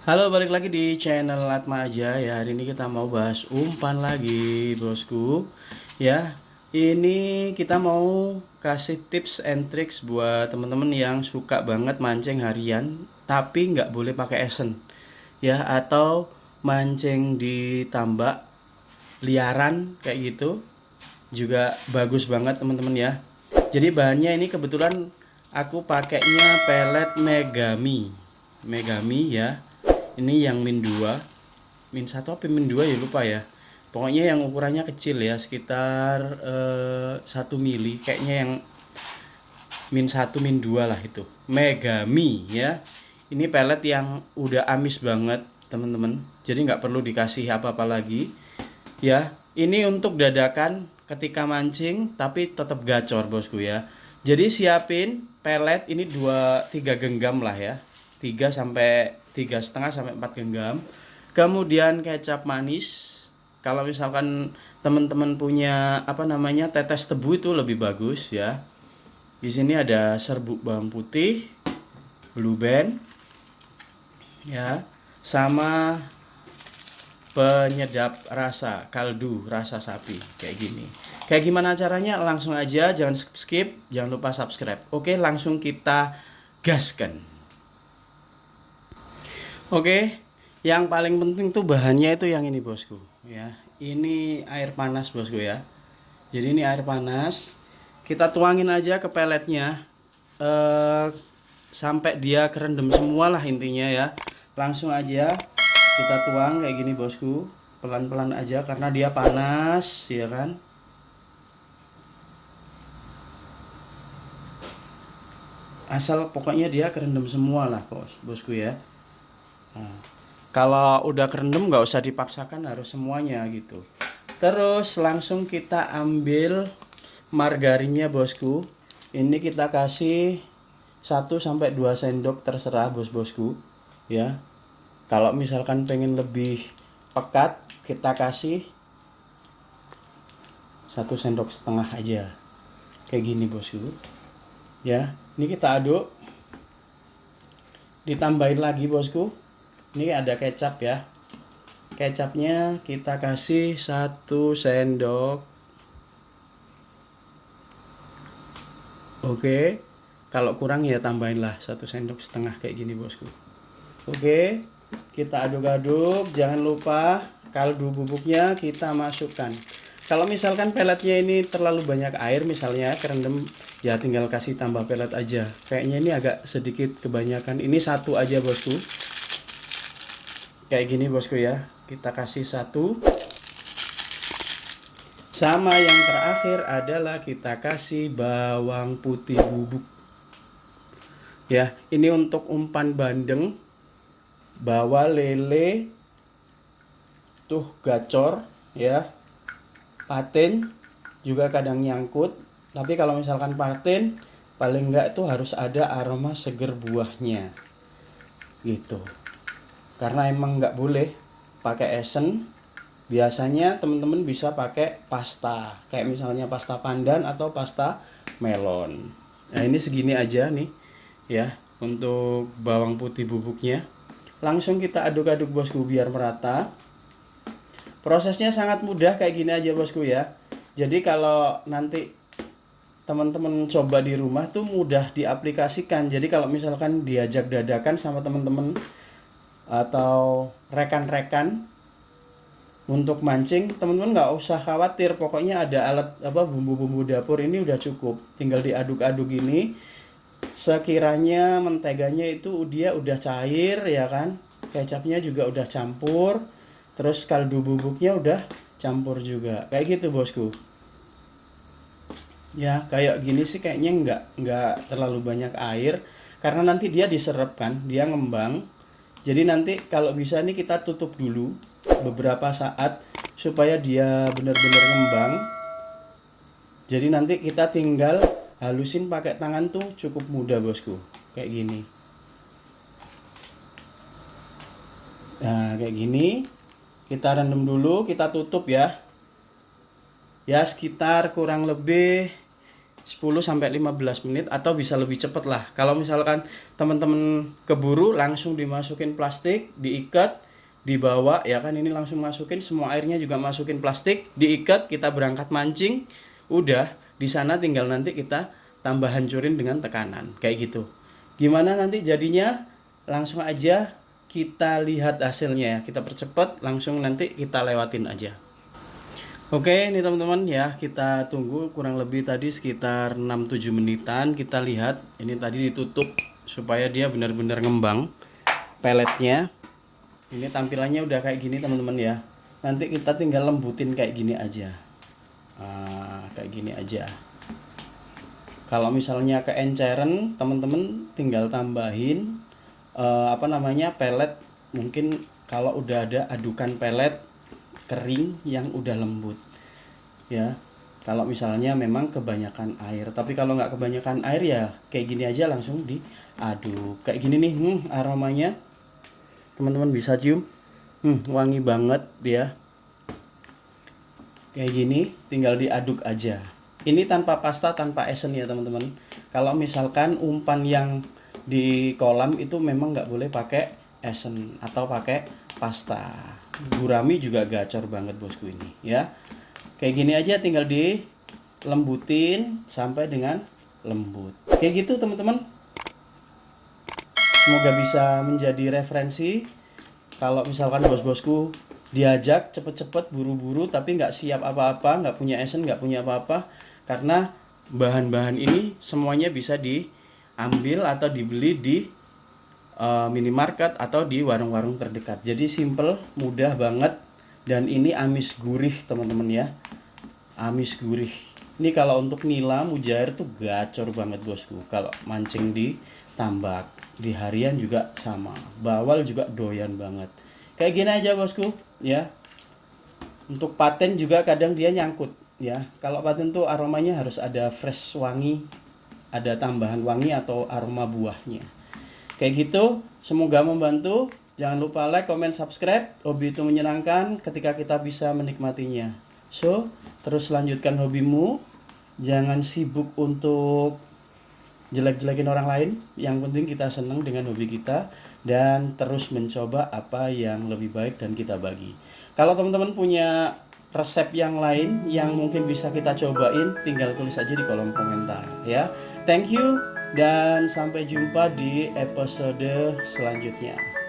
Halo, balik lagi di channel Atma aja ya. Hari ini kita mau bahas umpan lagi, bosku. Ya, ini kita mau kasih tips and tricks buat teman-teman yang suka banget mancing harian, tapi nggak boleh pakai esen, ya, atau mancing di tambak liaran kayak gitu. Juga bagus banget teman-teman ya. Jadi bahannya ini kebetulan aku pakainya pelet Megami. Megami ya. Ini yang min 2, min 1 apa min 2 ya lupa ya. Pokoknya yang ukurannya kecil ya, sekitar 1 mili. Kayaknya yang min 1 min 2 lah itu. Megami ya. Ini pelet yang udah amis banget teman-teman. Jadi nggak perlu dikasih apa-apa lagi. Ya, ini untuk dadakan ketika mancing tapi tetap gacor bosku ya. Jadi siapin pelet ini 2 3 genggam lah ya. 3 sampai 3,5 sampai 4 genggam. Kemudian kecap manis. Kalau misalkan teman-teman punya apa namanya tetes tebu itu lebih bagus ya. Di sini ada serbuk bawang putih, blue band ya, sama penyedap rasa kaldu rasa sapi kayak gini. Kayak gimana caranya? Langsung aja, jangan skip, jangan lupa subscribe. Oke, langsung kita gaskan. Oke, yang paling penting tuh bahannya itu yang ini bosku ya. Ini air panas bosku ya. Jadi ini air panas, kita tuangin aja ke peletnya sampai dia kerendam semua lah intinya ya. Langsung aja kita tuang kayak gini bosku, pelan-pelan aja karena dia panas ya kan. Asal pokoknya dia kerendam semua lah bosku ya. Nah, kalau udah kerendam nggak usah dipaksakan harus semuanya gitu. Terus langsung kita ambil margarinnya bosku. Ini kita kasih 1 sampai 2 sendok terserah bosku ya. Kalau misalkan pengen lebih pekat, kita kasih 1,5 sendok aja. Kayak gini bosku. Ya, ini kita aduk. Ditambahin lagi bosku. Ini ada kecap ya. Kecapnya kita kasih 1 sendok. Oke. Kalau kurang ya tambahinlah 1,5 sendok kayak gini bosku. Oke, kita aduk-aduk. Jangan lupa kaldu bubuknya kita masukkan. Kalau misalkan peletnya ini terlalu banyak air misalnya kerendam, ya tinggal kasih tambah pelet aja. Kayaknya ini agak sedikit kebanyakan. Ini 1 aja bosku. Kayak gini bosku ya. Kita kasih 1. Sama yang terakhir adalah kita kasih bawang putih bubuk. Ya, ini untuk umpan bandeng, bawa lele, tuh gacor ya, patin juga kadang nyangkut. Tapi kalau misalkan patin, paling enggak itu harus ada aroma seger buahnya gitu. Karena emang nggak boleh pakai esen. Biasanya teman-teman bisa pakai pasta, kayak misalnya pasta pandan atau pasta melon. Nah ini segini aja nih ya untuk bawang putih bubuknya. Langsung kita aduk-aduk bosku biar merata. Prosesnya sangat mudah kayak gini aja bosku ya. Jadi kalau nanti teman-teman coba di rumah tuh mudah diaplikasikan. Jadi kalau misalkan diajak dadakan sama teman-teman atau rekan-rekan untuk mancing, teman-teman nggak usah khawatir. Pokoknya ada alat apa bumbu-bumbu dapur ini udah cukup. Tinggal diaduk-aduk gini. Sekiranya menteganya itu dia udah cair ya kan. Kecapnya juga udah campur. Terus kaldu bubuknya udah campur juga. Kayak gitu bosku. Ya, kayak gini sih kayaknya nggak terlalu banyak air karena nanti dia diserap kan, dia ngembang. Jadi nanti kalau bisa nih kita tutup dulu beberapa saat supaya dia benar-benar ngembang. Jadi nanti kita tinggal halusin pakai tangan tuh cukup mudah bosku. Kayak gini. Nah, kayak gini. Kita rendam dulu, kita tutup ya. Ya, sekitar kurang lebih 10-15 menit atau bisa lebih cepat lah. Kalau misalkan teman-teman keburu, langsung dimasukin plastik, diikat, dibawa ya kan, ini langsung masukin semua airnya, juga masukin plastik, diikat, kita berangkat mancing. Udah, di sana tinggal nanti kita tambah hancurin dengan tekanan kayak gitu. Gimana nanti jadinya? Langsung aja kita lihat hasilnya ya. Kita percepat, langsung nanti kita lewatin aja. Oke, ini teman-teman ya, kita tunggu kurang lebih tadi sekitar 6-7 menitan. Kita lihat, ini tadi ditutup supaya dia benar-benar ngembang peletnya. Ini tampilannya udah kayak gini teman-teman ya. Nanti kita tinggal lembutin kayak gini aja. Kayak gini aja. Kalau misalnya keenceran, teman-teman tinggal tambahin pelet. Mungkin kalau udah ada adukan pelet kering yang udah lembut ya, kalau misalnya memang kebanyakan air. Tapi kalau nggak kebanyakan air ya kayak gini aja, langsung diaduk kayak gini nih. Aromanya teman-teman bisa cium, wangi banget dia. Kayak gini tinggal diaduk aja. Ini tanpa pasta, tanpa esen ya teman-teman. Kalau misalkan umpan yang di kolam itu memang nggak boleh pakai esen atau pakai pasta. Gurami juga gacor banget bosku ini ya. Kayak gini aja, tinggal dilembutin sampai dengan lembut. Kayak gitu teman-teman. Semoga bisa menjadi referensi kalau misalkan bos-bosku diajak cepet-cepet buru-buru tapi nggak siap apa-apa, nggak punya esen, nggak punya apa-apa. Karena bahan-bahan ini semuanya bisa diambil atau dibeli di minimarket atau di warung-warung terdekat. Jadi simple, mudah banget, dan ini amis gurih teman-teman ya. Amis gurih. Ini kalau untuk nila, mujair tuh gacor banget bosku. Kalau mancing di tambak, di harian juga sama. Bawal juga doyan banget. Kayak gini aja bosku ya. Untuk paten juga kadang dia nyangkut ya. Kalau paten tuh aromanya harus ada fresh wangi, ada tambahan wangi atau aroma buahnya. Kayak gitu, semoga membantu. Jangan lupa like, comment, subscribe. Hobi itu menyenangkan ketika kita bisa menikmatinya. So, terus lanjutkan hobimu. Jangan sibuk untuk jelek-jelekin orang lain. Yang penting kita senang dengan hobi kita. Dan terus mencoba apa yang lebih baik dan kita bagi. Kalau teman-teman punya resep yang lain yang mungkin bisa kita cobain, tinggal tulis aja di kolom komentar ya. Thank you. Dan sampai jumpa di episode selanjutnya.